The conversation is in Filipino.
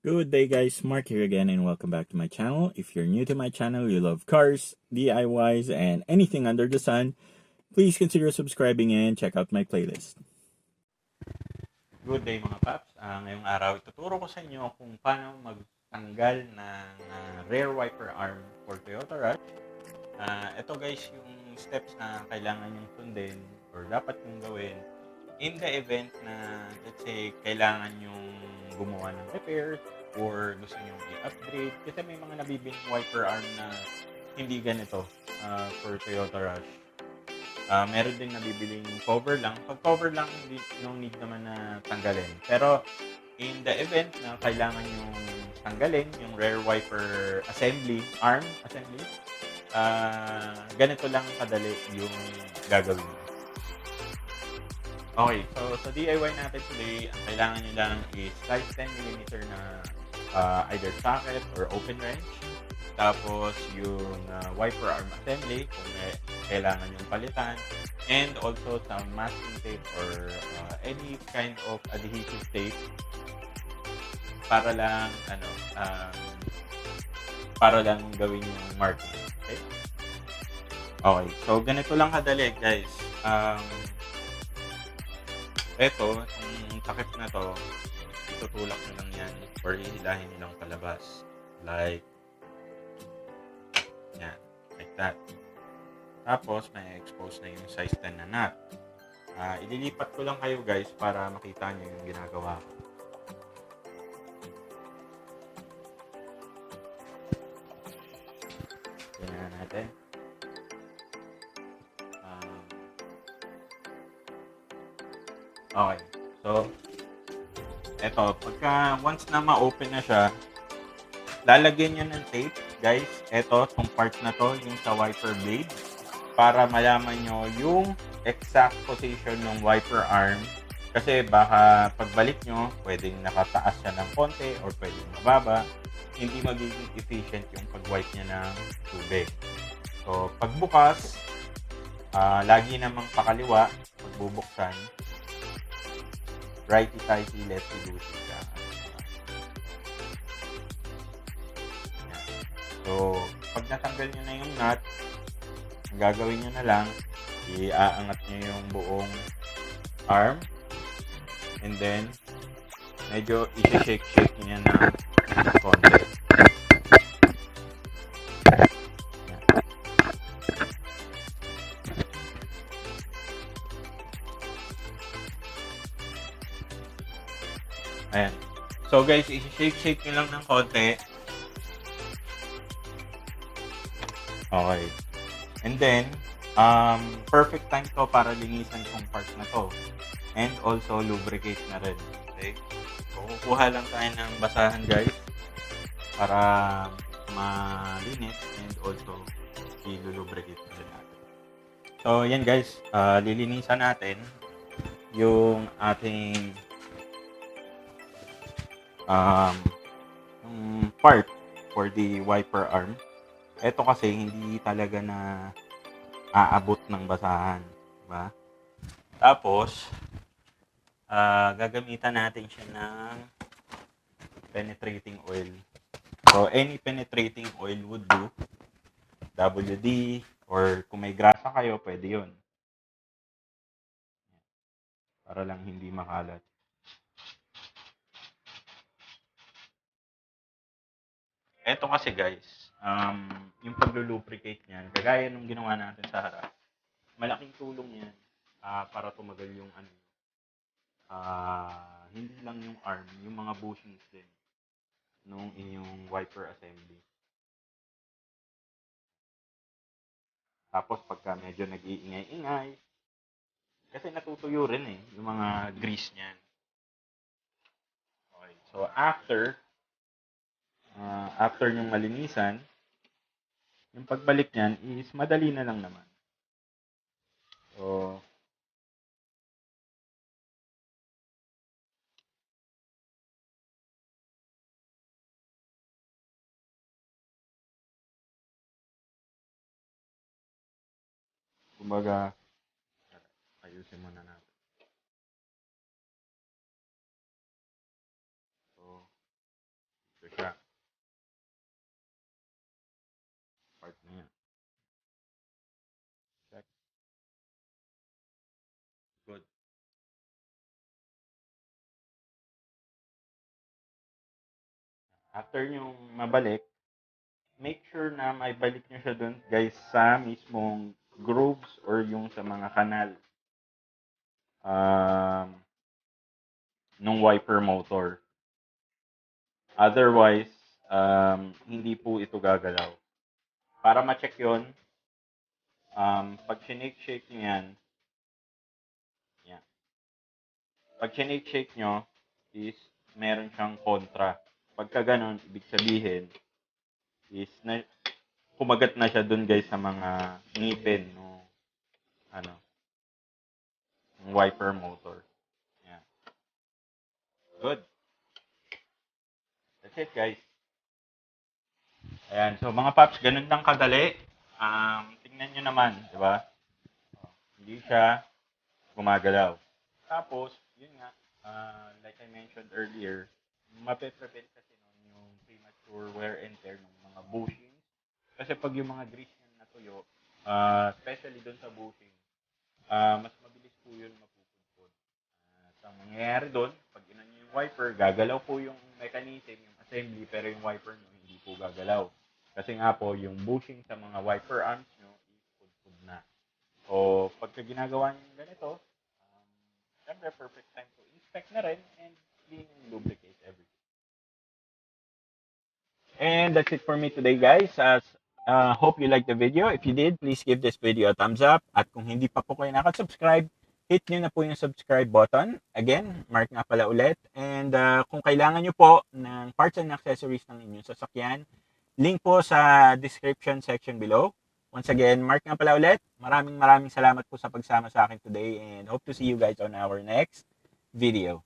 Good day guys, Mark here again and welcome back to my channel. If you're new to my channel, you love cars, DIYs, and anything under the sun, please consider subscribing and check out my playlist. Good day mga paps. Ngayong araw, ituturo ko sa inyo kung paano magtanggal ng rear wiper arm for Toyota Rush. Ito guys yung steps na kailangan yung sundin or dapat yung gawin in the event na let's say kailangan yung gumawa ng repairs or gusto nyo i-upgrade kasi may mga nabibiling wiper arm na hindi ganito for Toyota Rush. Meron din nabibiling cover lang. Pag cover lang, no need naman na tanggalin. Pero in the event na kailangan yung tanggalin yung rear wiper arm assembly, ganito lang kadali yung gagawin. Okay, so sa DIY natin today, ang kailangan nyo lang is size 10mm na either socket or open wrench. Tapos yung wiper arm assembly kung kailangan yung palitan. And also some masking tape or any kind of adhesive tape para lang gawin yung marking. Okay? Okay, so ganito lang kadali guys. Ito, yung takip na to, itutulak nyo lang yan or hihilahin nyo lang palabas. Like, yan, like that. Tapos, may expose na yung size 10 na nut. Ililipat ko lang kayo guys para makita nyo yung ginagawa ko. Tingnan natin. Okay. So, eto, once na ma-open na siya, lalagyan nyo ng tape, guys. Eto, tong part na to, yung sa wiper blade, para malaman nyo yung exact position ng wiper arm. Kasi baka pagbalik nyo, pwedeng nakataas siya ng konti or pwedeng mababa. Hindi magiging efficient yung pag-wipe niya ng tubig. So, pagbukas, lagi namang pakaliwa, pagbubuksan, righty-tighty, lefty-loosey ka. So, pag natanggal nyo na yung nut, ang gagawin nyo na lang, iaangat nyo yung buong arm, and then, medyo i-shake nyo na konti. Ayan. So guys, i-shake nyo lang ng konti. Okay. And then, perfect time to para linisan tong part na to. And also, lubricate na rin. Okay? So, kukuha lang tayo ng basahan guys para malinis and also i-lubricate na rin natin. So, yan guys. Lilinisan natin yung ating part for the wiper arm. Ito kasi hindi talaga na aabot ng basahan, diba? Tapos gagamitan natin siya ng penetrating oil. So any penetrating oil would do. WD or kung may grasa kayo, pwede 'yun. Para lang hindi makalat. Eto kasi guys, yung paglulubricate niyan, kagaya nung ginawa natin sa harap, malaking tulong yan para tumagal yung hindi lang yung arm, yung mga bushings din nung inyong wiper assembly. Tapos pagka medyo nag-iingay-ingay, kasi natutuyo rin yung mga grease niyan. Okay, so after nyong malinisan, yung pagbalik niyan is madali na lang naman. So, kumbaga, ayusin muna natin. So, part na yan. Check. Good. After nyo mabalik, make sure na may balik nyo siya dun, guys, sa mismong grooves or yung sa mga kanal nung wiper motor. Otherwise, hindi po ito gagalaw. Para ma-check yun, pag shake nyo yan, pag shake nyo, is meron siyang kontra. Pagka ganun, ibig sabihin, is na, kumagat na siya dun, guys, sa mga ngipin no, ano, ng wiper motor. Yan. Good. That's it, guys. Ayan. So, mga paps, ganun lang kadali. Tingnan nyo naman, di ba? Hindi siya gumagalaw. Tapos, yun nga, like I mentioned earlier, mape-prevent kasi nun yung premature wear and tear ng mga bushings. Kasi pag yung mga grease niyan natuyo, especially dun sa bushing, mas mabilis po yun mapupudpud. So, ang mangyayari dun, pag inan nyo yung wiper, gagalaw po yung mechanism, yung assembly, pero yung wiper nyo hindi po gagalaw. Kasi nga po, yung bushing sa mga wiper arms nyo is pudpud na. So, pagka ginagawa nyo yung ganito, syempre, perfect time to inspect na rin and clean and lubricate everything. And that's it for me today, guys. Hope you liked the video. If you did, please give this video a thumbs up. At kung hindi pa po kayo nakasubscribe, hit nyo na po yung subscribe button. Again, Mark nga pala ulit. And kung kailangan nyo po ng parts and accessories ng inyong sasakyan, link po sa description section below. Once again, Mark nga pala ulit. Maraming salamat po sa pagsama sa akin today and hope to see you guys on our next video.